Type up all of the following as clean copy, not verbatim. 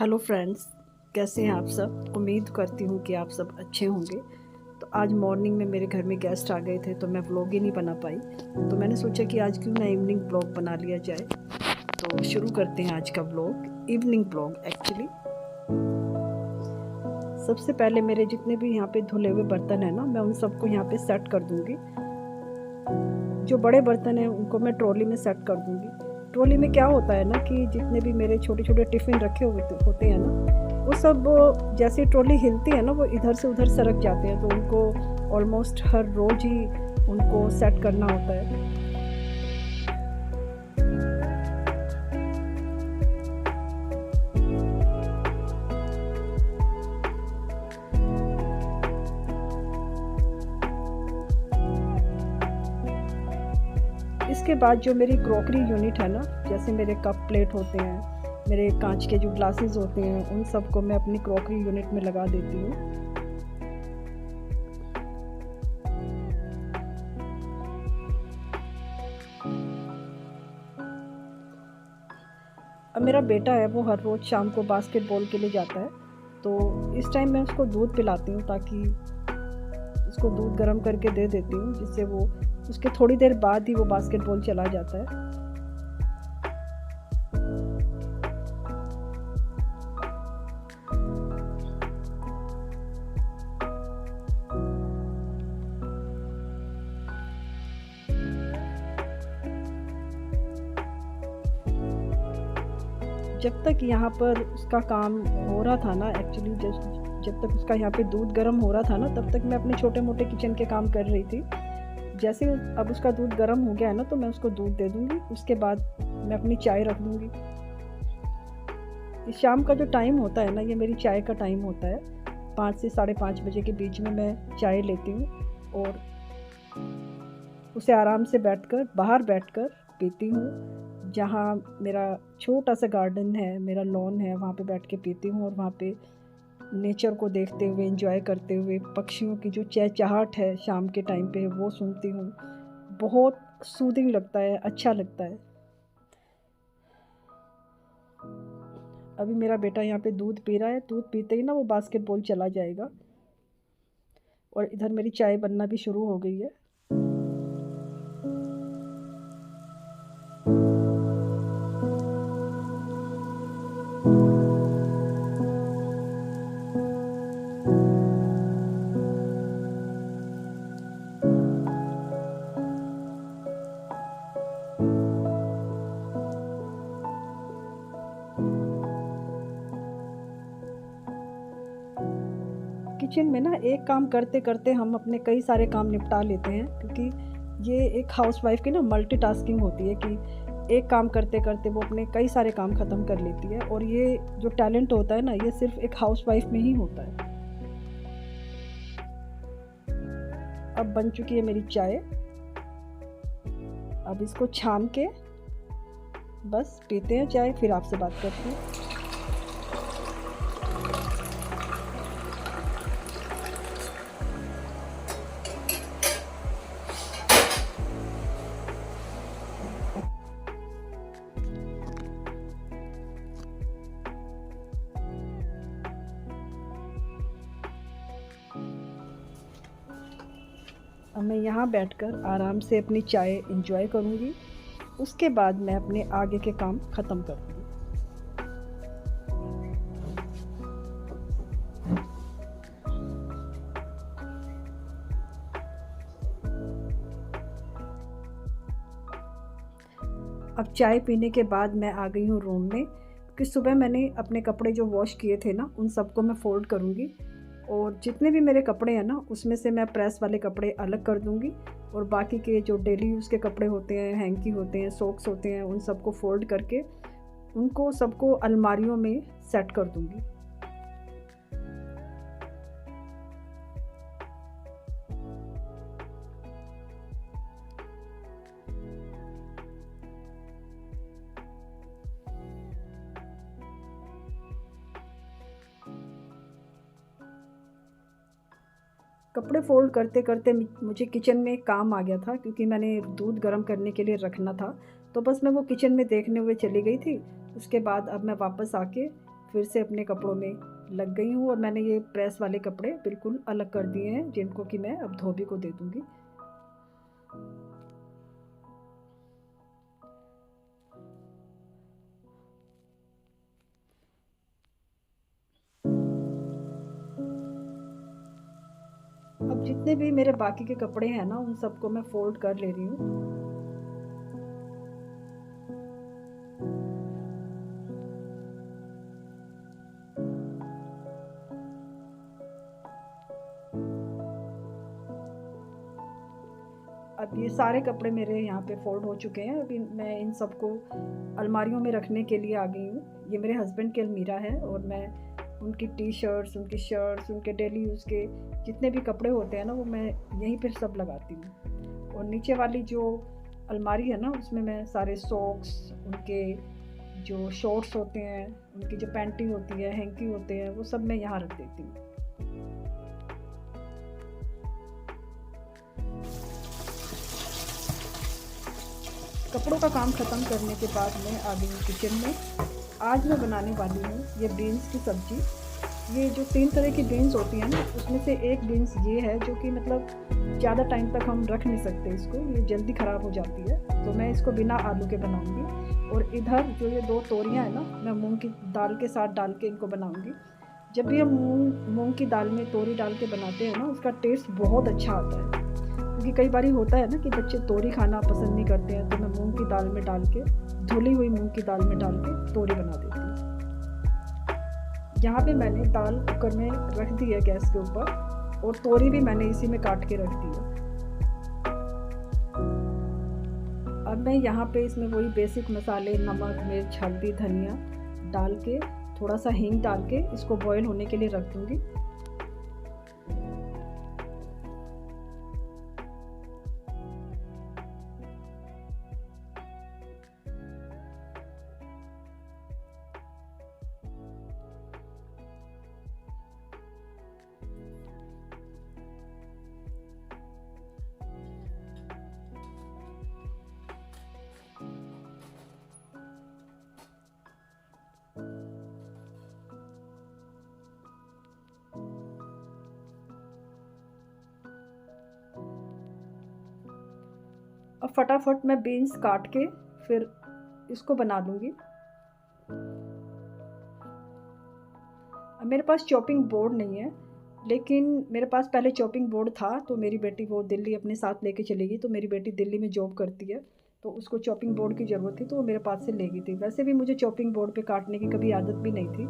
Hello friends, कैसे हैं आप सब। उम्मीद करती हूँ कि आप सब अच्छे होंगे। तो आज मॉर्निंग में मेरे घर में गेस्ट आ गए थे तो मैं व्लॉग ही नहीं बना पाई। तो मैंने सोचा कि आज क्यों ना इवनिंग व्लॉग बना लिया जाए। तो शुरू करते हैं आज का व्लॉग, इवनिंग व्लॉग एक्चुअली। सबसे पहले मेरे जितने भी यहाँ पे धुले हुए बर्तन हैं ना, मैं उन सबको यहाँ पे सेट कर दूँगी। जो बड़े बर्तन हैं उनको मैं ट्रॉली में सेट कर दूँगी। ट्रॉली में क्या होता है ना कि जितने भी मेरे छोटे छोटे टिफ़िन रखे हुए होते हैं ना, वो सब जैसे ट्रॉली हिलती है ना, वो इधर से उधर सरक जाते हैं। तो उनको ऑलमोस्ट हर रोज़ ही उनको सेट करना होता है। इसके बाद जो मेरी क्रॉकरी यूनिट है ना, जैसे मेरे कप प्लेट होते हैं, मेरे कांच के जो ग्लासेस होते हैं, उन सबको मैं अपनी क्रॉकरी यूनिट में लगा देती हूँ। अब मेरा बेटा है, वो हर रोज़ शाम को बास्केटबॉल के लिए जाता है। तो इस टाइम मैं उसको दूध पिलाती हूँ, ताकि उसको दूध गर्म करके दे देती हूँ, जिससे वो उसके थोड़ी देर बाद ही वो बास्केटबॉल चला जाता है। जब तक यहाँ पर उसका काम हो रहा था ना, एक्चुअली जब तक उसका यहाँ पे दूध गर्म हो रहा था ना, तब तक मैं अपने छोटे मोटे किचन के काम कर रही थी। जैसे अब उसका दूध गर्म हो गया है ना, तो मैं उसको दूध दे दूँगी। उसके बाद मैं अपनी चाय रख दूँगी। इस शाम का जो टाइम होता है ना, ये मेरी चाय का टाइम होता है। 5 से साढ़े 5 बजे के बीच में मैं चाय लेती हूँ और उसे आराम से बाहर बैठकर पीती हूँ। जहाँ मेरा छोटा सा गार्डन है, मेरा लॉन है, वहाँ पे बैठ के पीती हूँ और वहाँ पे नेचर को देखते हुए, एंजॉय करते हुए, पक्षियों की जो चहचहाट है शाम के टाइम पे, वो सुनती हूँ। बहुत सूदिंग लगता है, अच्छा लगता है। अभी मेरा बेटा यहाँ पे दूध पी रहा है। दूध पीते ही ना वो बास्केटबॉल चला जाएगा। और इधर मेरी चाय बनना भी शुरू हो गई है। किचन में ना एक काम करते करते हम अपने कई सारे काम निपटा लेते हैं, क्योंकि ये एक हाउसवाइफ की ना मल्टीटास्किंग होती है कि एक काम करते करते वो अपने कई सारे काम ख़त्म कर लेती है। और ये जो टैलेंट होता है ना, ये सिर्फ एक हाउसवाइफ में ही होता है। अब बन चुकी है मेरी चाय। अब इसको छान के बस पीते हैं चाय, फिर आपसे बात करते हैं। अब मैं यहाँ बैठकर आराम से अपनी चाय एंजॉय करूँगी। उसके बाद मैं अपने आगे के काम ख़त्म करूँगी। अब चाय पीने के बाद मैं आ गई हूँ रूम में, क्योंकि सुबह मैंने अपने कपड़े जो वॉश किए थे ना, उन सबको मैं फ़ोल्ड करूँगी। और जितने भी मेरे कपड़े हैं ना, उसमें से मैं प्रेस वाले कपड़े अलग कर दूँगी। और बाकी के जो डेली यूज़ के कपड़े होते हैं, हैंकी होते हैं, सॉक्स होते हैं, उन सबको फ़ोल्ड करके उनको सबको अलमारियों में सेट कर दूँगी। कपड़े फ़ोल्ड करते करते मुझे किचन में एक काम आ गया था, क्योंकि मैंने दूध गर्म करने के लिए रखना था। तो बस मैं वो किचन में देखने हुए चली गई थी। उसके बाद अब मैं वापस आके फिर से अपने कपड़ों में लग गई हूँ और मैंने ये प्रेस वाले कपड़े बिल्कुल अलग कर दिए हैं, जिनको कि मैं अब धोबी को दे दूँगी। अब जितने भी मेरे बाकी के कपड़े हैं ना, उन सबको मैं फ़ोल्ड कर ले रही हूँ। अब ये सारे कपड़े मेरे यहाँ पे फ़ोल्ड हो चुके हैं। अभी मैं इन सबको अलमारियों में रखने के लिए आ गई हूँ। ये मेरे हस्बैंड की अलमीरा है और मैं उनकी टी-शर्ट्स, उनकी शर्ट्स, उनके डेली यूज़ के जितने भी कपड़े होते हैं ना, वो मैं यहीं पे सब लगाती हूँ। और नीचे वाली जो अलमारी है ना, उसमें मैं सारे सॉक्स, उनके जो शॉर्ट्स होते हैं, उनकी जो पैंटी होती है, हैंकी होते हैं, वो सब मैं यहाँ रख देती हूँ। कपड़ों का काम ख़त्म करने के बाद मैं आ गई हूँ किचन में। आज मैं बनाने वाली हूँ ये बीन्स की सब्ज़ी। ये जो 3 तरह की बीन्स होती हैं ना, उसमें से एक बीन्स ये है जो कि मतलब ज़्यादा टाइम तक हम रख नहीं सकते इसको, ये जल्दी ख़राब हो जाती है, तो मैं इसको बिना आलू के बनाऊँगी। और इधर जो ये 2 तोरियाँ हैं ना, मैं मूँग की दाल के साथ डाल के इनको बनाऊँगी। जब भी हम मूँग की दाल में तोरी डाल के बनाते हैं ना, उसका टेस्ट बहुत अच्छा आता है। क्योंकि कई बार होता है ना कि बच्चे तोरी खाना पसंद नहीं करते हैं, तो मैं मूंग की दाल में डाल के, धुली हुई मूंग की दाल में डाल के तोरी बना देती हूँ। यहाँ पे मैंने दाल कुकर में रख दी है गैस के ऊपर, और तोरी भी मैंने इसी में काट के रख दी है। अब मैं यहाँ पे इसमें वही बेसिक मसाले, नमक, मिर्च, हल्दी, धनिया डाल के, थोड़ा सा हींग डाल के इसको बॉईल होने के लिए रख दूँगी। अब फटाफट मैं बीन्स काट के फिर इसको बना लूँगी। अब मेरे पास चॉपिंग बोर्ड नहीं है, लेकिन मेरे पास पहले चॉपिंग बोर्ड था, तो मेरी बेटी वो दिल्ली अपने साथ लेके चली गई। तो मेरी बेटी दिल्ली में जॉब करती है, तो उसको चॉपिंग बोर्ड की ज़रूरत थी, तो वो मेरे पास से ले गई थी। वैसे भी मुझे चॉपिंग बोर्ड पे काटने की कभी आदत भी नहीं थी,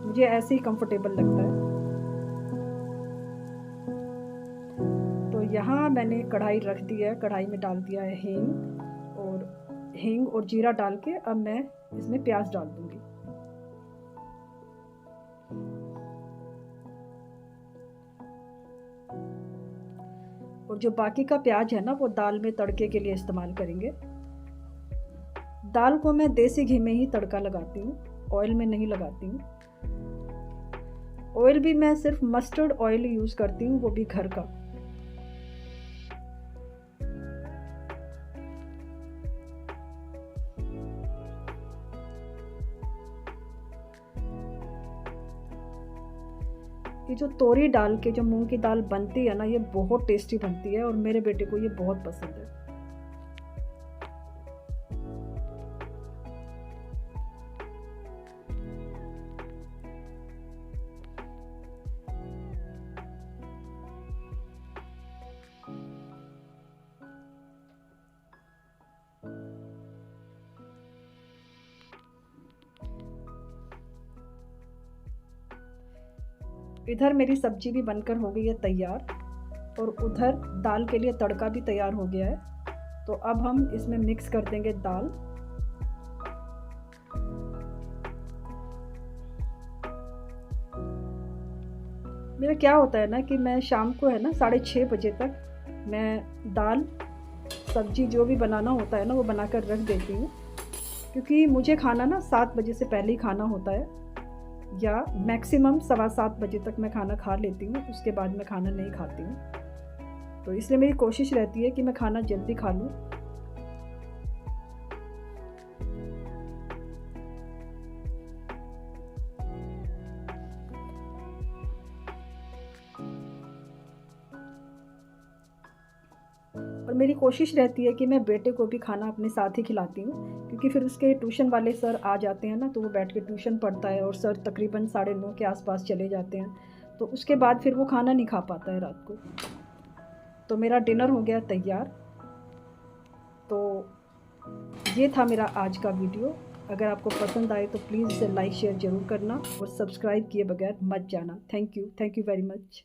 मुझे ऐसे ही कंफर्टेबल लगता है। तो यहाँ मैंने कढ़ाई रख दी है, कढ़ाई में डाल दिया है हींग और जीरा डाल के अब मैं इसमें प्याज डाल दूँगी। और जो बाकी का प्याज है ना, वो दाल में तड़के के लिए इस्तेमाल करेंगे। दाल को मैं देसी घी में ही तड़का लगाती हूँ, ऑयल में नहीं लगाती हूँ। ऑयल भी मैं सिर्फ मस्टर्ड ऑयल यूज़ करती हूँ, वो भी घर का। ये जो तोरी डाल के जो मूंग की दाल बनती है ना, ये बहुत टेस्टी बनती है और मेरे बेटे को ये बहुत पसंद है। इधर मेरी सब्जी भी बनकर हो गई है तैयार, और उधर दाल के लिए तड़का भी तैयार हो गया है। तो अब हम इसमें मिक्स कर देंगे दाल। मेरा क्या होता है ना कि मैं शाम को है ना 6:30 बजे तक मैं दाल सब्जी जो भी बनाना होता है ना, वो बनाकर रख देती हूँ। क्योंकि मुझे खाना ना 7 बजे से पहले ही खाना होता है, या मैक्सिमम 7:15 बजे तक मैं खाना खा लेती हूँ, उसके बाद मैं खाना नहीं खाती हूँ। तो इसलिए मेरी कोशिश रहती है कि मैं खाना जल्दी खा लूँ। और मेरी कोशिश रहती है कि मैं बेटे को भी खाना अपने साथ ही खिलाती हूँ, क्योंकि फिर उसके ट्यूशन वाले सर आ जाते हैं ना, तो वो बैठ के ट्यूशन पढ़ता है और सर तकरीबन 9:30 के आसपास चले जाते हैं, तो उसके बाद फिर वो खाना नहीं खा पाता है रात को। तो मेरा डिनर हो गया तैयार। तो ये था मेरा आज का वीडियो। अगर आपको पसंद आए तो प्लीज़ इसे लाइक शेयर ज़रूर करना और सब्सक्राइब किए बगैर मत जाना। Thank you very much.